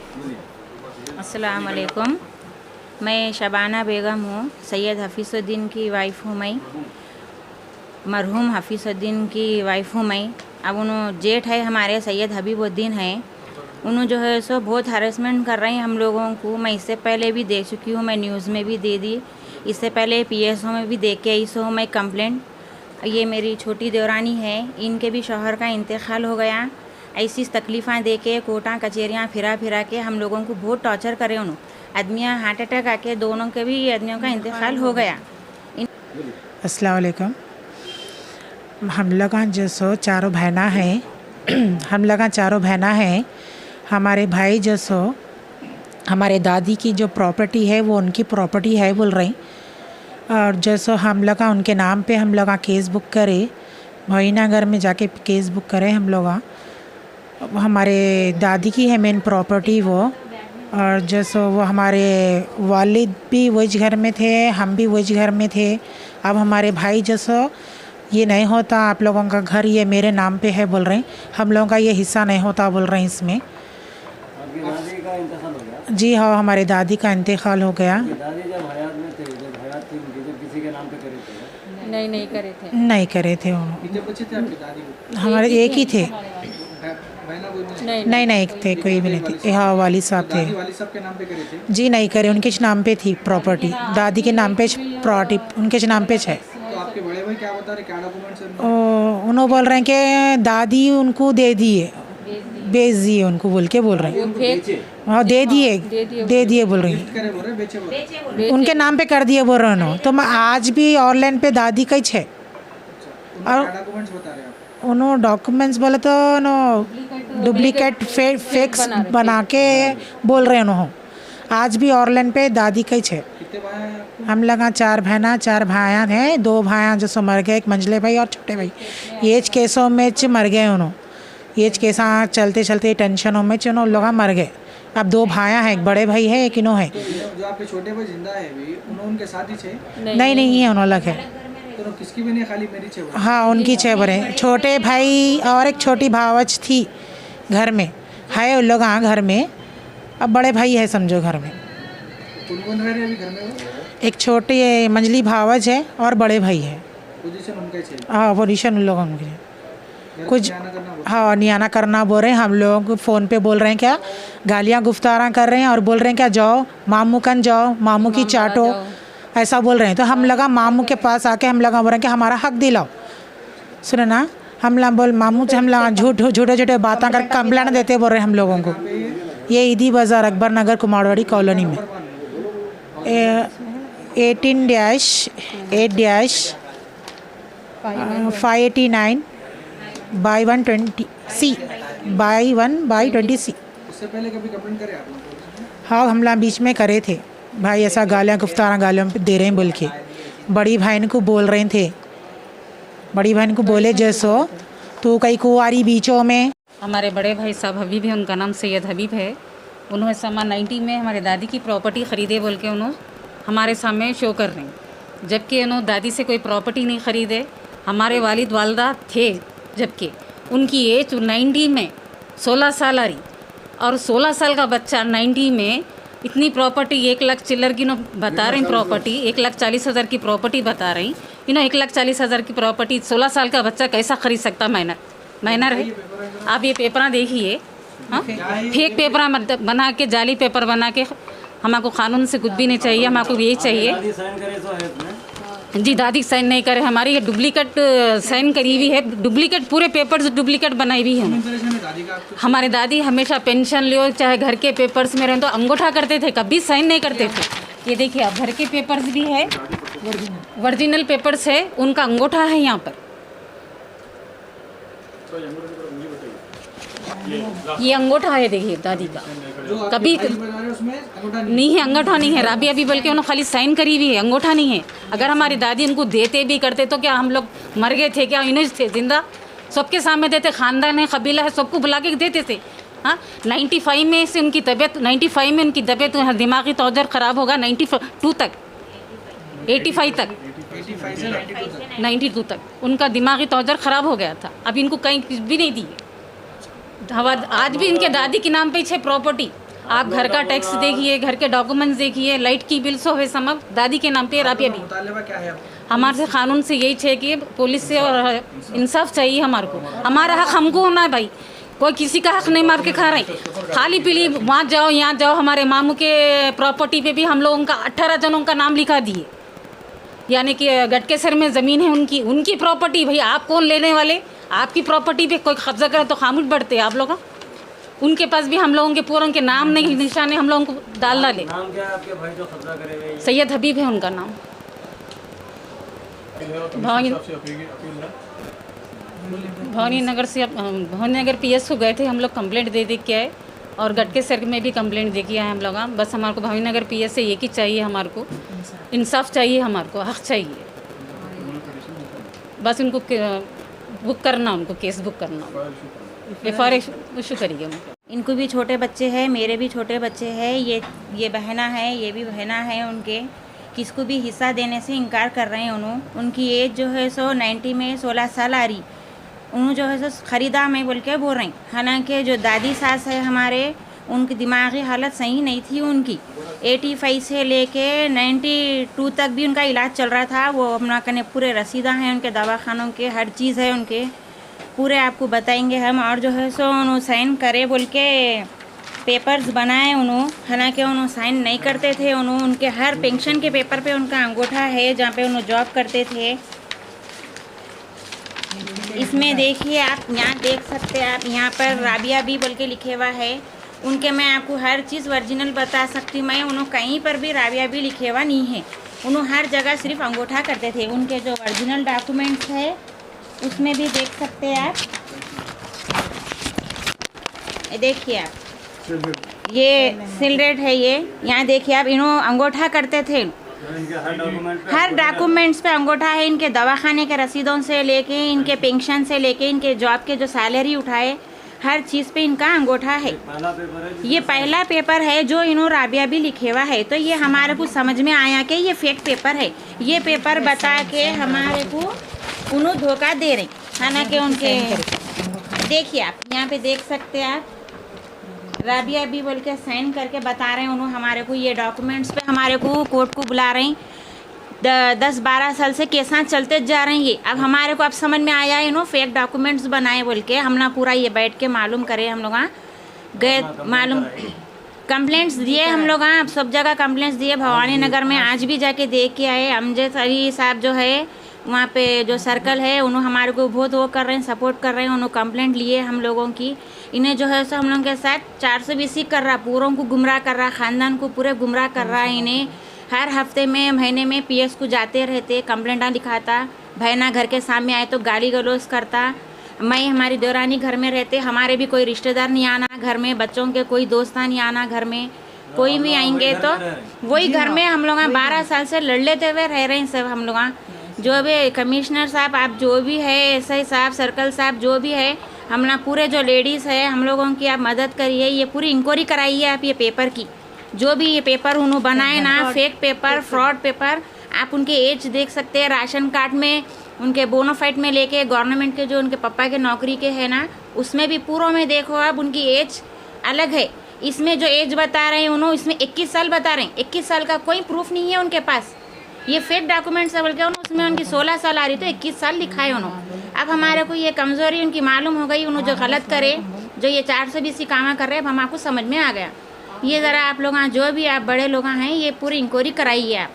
अस्सलाम वालेकुम। मैं शबाना बेगम हूँ, सैयद हफीज़ुद्दीन की वाइफ़ हूँ मैं, मरहूम हफीज़ुद्दीन की वाइफ़ हूँ मैं। अब उन्होंने जेठ है हमारे सैयद हबीबुद्दीन हैं, उन्होंने जो है सो बहुत हरेसमेंट कर रहे हैं हम लोगों को। मैं इससे पहले भी दे चुकी हूँ, मैं न्यूज़ में भी दे दी, इससे पहले PSO में भी दे के आई सो मैं कंप्लेंट। ये मेरी छोटी देवरानी है, इनके भी शौहर का इंतकाल हो गया। ऐसी तकलीफ़ें दे के कोर्टा कचहरियाँ फिरा फिरा के हम लोगों को बहुत टॉर्चर करे। उन्होंने आदमियाँ हार्ट अटैक आके दोनों के भी आदमियों का इंतकाल हो गया। अस्सलाम वालेकुम। हम लोग जो सो चारों बहना हैं हम लोग चारों बहना हैं। हमारे भाई जो सो हमारे दादी की जो प्रॉपर्टी है वो उनकी प्रॉपर्टी है बोल रही, और जो सो हम लोग उनके नाम पे हम लोग केस बुक करे, भईनगर में जाके केस बुक करें हम लोग। हमारे दादी की है मेन प्रॉपर्टी वो, और जो सो वो हमारे वालिद भी वही घर में थे, हम भी वही घर में थे। अब हमारे भाई जो सो ये नहीं होता, आप लोगों का घर ये मेरे नाम पे है बोल रहे हैं, हम लोगों का ये हिस्सा नहीं होता बोल रहे हैं इसमें। दादी का इंतकाल हो गया? जी हाँ, हमारे दादी का इंतकाल हो गया। दादी जब हयात में थे, जब हयात थी उनकी, जब किसी के नाम पे करे थे? नहीं करे थे। नहीं करे थे उन्होंने। कितने बच्चे थे आपकी दादी को? हमारे एक ही थे। बहना कोई नहीं नहीं थे, कोई भी नहीं थे। हाँ, वाली साहब थे। दादी वाली साहब के नाम पे करे थे? जी नहीं करे, उनके नाम पे थी प्रॉपर्टी, दादी के नाम पे प्रॉपर्टी उनके नाम पे है। तो आपके बड़े भाई क्या बता रहे, क्या डॉक्यूमेंट्स हैं? उन्होंने बोल रहे हैं कि दादी उनको दे दिए, बेच दिए उनको बोल के बोल रहे हैं। हाँ, दे दिए बोल रही गिफ्ट करे बोल रहे, बेचे बोल रहे? उनके नाम पे कर दिए बोल रहे हैं। तो मैं आज भी ऑनलाइन पे दादी का ही है। क्या डॉक्यूमेंट्स बता रहे हैं आप? उन्होंने डॉक्यूमेंट्स बोले तो डुप्लीकेट फेक्स बना के बोल रहे हैं उन्होंने। आज भी ऑनलाइन पे दादी का ही है। कितने भाई हैं आप? हम लोग चार बहना चार भाइयाँ हैं, दो भाइयाँ जो सो मर गए, एक मंझले भाई और छोटे भाई। एज केसों में मर गए उन्होंने, एज केसा चलते चलते टेंशनों में उन लोग मर गए। अब दो भाइयाँ हैं, एक बड़े भाई है, एक इनो है। जो आपके छोटे भाई जिंदा है अभी, उनके साथ ही छे? नहीं है, उन्होंने अलग है। तो किसकी भी नहीं, खाली मेरी छे? हाँ, उनकी 6 बड़े छोटे भाई और एक छोटी भावच थी घर में, है उन लोग। हाँ, घर में अब बड़े भाई है समझो घर में। कौन रह रहे अभी घर में? एक छोटी मंझली भावज है और बड़े भाई है। पोजीशन उनका छे? हाँ, पोजीशन उन लोगों की कुछ। हाँ, नियाना करना बोल रहे हैं। हम लोग फ़ोन पे बोल रहे हैं क्या, गालियाँ गुफ्तारा कर रहे हैं और बोल रहे हैं क्या, जाओ मामू कन जाओ, मामू की चाटो, ऐसा बोल रहे हैं। तो हम लगा मामू के पास आके हम लगा बोल रहे हैं कि हमारा हक दिलाओ। सुनो ना, हम लोग बोल मामू से हम लोग झूठे बातें कर कंप्लेंट देते बोल रहे हैं हम लोगों को। ये ईदी बाज़ार अकबर नगर कुमारवाड़ी कॉलोनी में 18-589/120C/1/20C। उससे पहले कभी कंप्लेंट करे आप लोग? हाँ, हम लोग बीच में करे थे भाई, ऐसा गालियाँ गुफ्तारा गालियों दे रहे हैं बोल के। बड़ी बहन को बोल रहे थे, बड़ी बहन को बोले जैसो तू कई कुंवारी बीचों में। हमारे बड़े भाई साहब हबीब है, उनका नाम सैयद हबीब है। उन्होंने समा 90 में हमारे दादी की प्रॉपर्टी ख़रीदे बोल के उन्होंने हमारे सामने शो कर रहे हैं, जबकि उन्होंने दादी से कोई प्रॉपर्टी नहीं ख़रीदे। हमारे वालिद वालदा थे, जबकि उनकी एज 90 में 16 साल आ रही, और 16 साल का बच्चा 90 में इतनी प्रॉपर्टी 1 लाख चिल्लर की बता रहे हैं। प्रॉपर्टी 1,40,000 की प्रॉपर्टी बता रही, 1,40,000 की प्रॉपर्टी 16 साल का बच्चा कैसा खरीद सकता? माइनर है। आप ये पेपर देखिए, हाँ, फेक पेपर बना के, जाली पेपर बना के। हमको कानून से कुछ भी नहीं चाहिए, हमको यही चाहिए। जी, दादी साइन नहीं करे, हमारी ये डुप्लीकेट साइन करी हुई है, डुप्लीकेट पूरे पेपर्स डुप्लीकेट बनाई हुई है। हमारे दादी हमेशा पेंशन लो चाहे घर के पेपर्स में रहें तो अंगूठा करते थे, कभी साइन नहीं करते थे। ये देखिए, आप घर के पेपर्स भी है, ओरिजिनल पेपर्स है, उनका अंगूठा है यहाँ पर। ये अंगूठा है, देखिए दादी का, कभी नहीं है, अंगूठा नहीं है। राबिया भी बल्कि उन्होंने खाली साइन करी हुई है, अंगूठा नहीं है। अगर हमारी दादी उनको देते भी करते तो क्या हम लोग मर गए थे क्या? इन्हें थे जिंदा, सबके सामने देते, ख़ानदान है, कबीला है, सबको बुला के देते थे। हाँ, 95 में से उनकी तबीयत, 95 में उनकी तबीयत दिमागी तौर ख़राब होगा, 92 तक, 85 तक, 92 तक उनका दिमागी तौर ख़राब हो गया था। अब इनको कहीं कुछ भी नहीं दी। आज भी इनके दादी के नाम पे है प्रॉपर्टी, आप घर का टैक्स देखिए, घर के डॉक्यूमेंट्स देखिए, लाइट की बिल सो है समझ दादी के नाम पे राबिया भी। मुतालबा क्या है आपका? हमारे से कानून से यही है कि पुलिस से और इंसाफ चाहिए हमारे को। हमारा हक हमको होना है भाई, कोई किसी का हक नहीं मार के खा रहे हैं। खाली पीली वहाँ जाओ यहाँ जाओ, हमारे मामू के प्रॉपर्टी पे भी हम लोगों का 18 जनों का नाम लिखा दिए, यानी कि गटकेसर में ज़मीन है उनकी प्रॉपर्टी। भाई आप कौन लेने वाले? आपकी प्रॉपर्टी पे कोई कब्जा करे तो खामोश बढ़ते आप लोग। उनके पास भी हम लोगों के पूरों के नाम नहीं निशाने हम लोगों को डाल डाले। नाम क्या है आपके भाई जो कब्जा करे हुए हैं? सैयद हबीब है उनका नाम। भवानी नगर PS को गए थे हम लोग, कंप्लेंट दे के आए, और गटकेसर में भी कंप्लेंट दे के आए हम लोग। बस हमारे को भवानी नगर PS से एक ही चाहिए, हमारे को इंसाफ चाहिए, हमारे को हक चाहिए। बस उनको बुक करना, उनको केस बुक करना, FIR इशू करिए उनको। इनको भी छोटे बच्चे हैं, मेरे भी छोटे बच्चे हैं, ये बहना है, ये भी बहना है उनके। किसको भी हिस्सा देने से इनकार कर रहे हैं उन्होंने। उनकी एज जो है सो 90 में 16 साल आ रही, उन्होंने जो है सो ख़रीदा मैं बोल के बोल रहे हैं। हालांकि जो दादी सास है हमारे, उनकी दिमागी हालत सही नहीं थी उनकी। 85 से लेके 92 तक भी उनका इलाज चल रहा था। वो अपना कने पूरे रसीदा हैं उनके दवाखानों के, हर चीज़ है उनके, पूरे आपको बताएंगे हम। और जो है सो उन्होंने साइन करे बोल के पेपर्स बनाए उन्होंने, हालांकि उन्होंने साइन नहीं करते थे। उन्होंने उनके हर पेंशन के पेपर पे उनका अंगूठा है जहाँ पे उन्होंने जॉब करते थे। इसमें देखिए आप, यहाँ देख सकते हैं आप, यहाँ पर राबिया भी बोल के लिखे हुआ है उनके। मैं आपको हर चीज़ ओरिजिनल बता सकती हूँ। मैं उन्होंने कहीं पर भी राबिया भी लिखे हुआ नहीं है। उन्होंने हर जगह सिर्फ अंगूठा करते थे। उनके जो ओरिजिनल डॉक्यूमेंट्स है उसमें भी देख सकते हैं आप, देखिए आप, ये सिल रेट है ये। यहाँ देखिए आप, इन्होंने अंगूठा करते थे। हर डॉक्यूमेंट्स पे अंगूठा है। इनके दवाखाने के रसीदों से लेके, इनके पेंशन से लेके, इनके जॉब के जो सैलरी उठाए, हर चीज़ पे इनका अंगूठा है। ये पहला पेपर है जो इन्होंने राबिया भी लिखे हुआ है। तो ये हमारे को समझ में आया कि ये फेक पेपर है। ये पेपर बता के हमारे को उन्होंने धोखा दे रहे। हालांकि उनके देखिए आप, यहाँ पे देख सकते हैं आप, राबिया भी बोल के साइन करके बता रहे हैं उन्होंने हमारे को। ये डॉक्यूमेंट्स पे हमारे को कोर्ट को बुला रहे हैं। 10-12 साल से केसा चलते जा रहे हैं ये। अब हमारे को अब समझ में आया इन्होंने फेक डॉक्यूमेंट्स बनाए बोल के। हम ना पूरा ये बैठ के मालूम करे, हम लोग गए मालूम, कंप्लेंट्स दिए हम लोग। अब सब जगह कंप्लेंट्स दिए। भवानी नगर में आज भी जाके देख के आए। अमजद अली साहब जो है वहाँ पे जो सर्कल है, उन्होंने हमारे को बहुत वो कर रहे हैं, सपोर्ट कर रहे हैं। उन्होंने कंप्लेंट लिए हम लोगों की। इन्हें जो है सो हम लोगों के साथ 420 कर रहा, पूरों को गुमराह कर रहा, ख़ानदान को पूरे गुमराह कर रहा है। इन्हें हर हफ्ते में, महीने में PS को जाते रहते, कंप्लेंटा दिखाता। भैना घर के सामने आए तो गाली गलौज करता। मैं, हमारी देवरानी घर में रहते, हमारे भी कोई रिश्तेदार नहीं आना घर में, बच्चों के कोई दोस्ता नहीं आना घर में। कोई भी आएंगे तो वही घर में हम लोग 12 साल से लड़ लेते हुए रह रहे हैं सब हम लोग। जो भी कमिश्नर साहब, आप जो भी है, SI साहब, सर्कल साहब, जो भी है, हम ना पूरे जो लेडीज़ है हम लोगों की आप मदद करिए। ये पूरी इंक्वायरी कराइए आप ये पेपर की। जो भी ये पेपर उन्होंने बनाए ना, फेक पेपर, फ्रॉड पेपर, आप उनके एज देख सकते हैं। राशन कार्ड में उनके बोनाफाइड में लेके, गवर्नमेंट के जो उनके पापा के नौकरी के है ना, उसमें भी पूरों में देखो आप, उनकी एज अलग है। इसमें जो एज बता रहे हैं उन्होंने, इसमें 21 साल बता रहे हैं। 21 साल का कोई प्रूफ नहीं है उनके पास। ये फेक डॉक्यूमेंट्स है बोल के उसमें उनकी 16 साल आ रही, तो 21 साल लिखाए उन्होंने। अब हमारे को ये कमज़ोरी उनकी मालूम हो गई। उन्होंने जो गलत करे, जो ये 420 काम कर रहे हैं, अब हमारे को समझ में आ गया। ये ज़रा आप लोग जो भी आप बड़े लोग हैं, ये पूरी इंक्वायरी कराइए आप।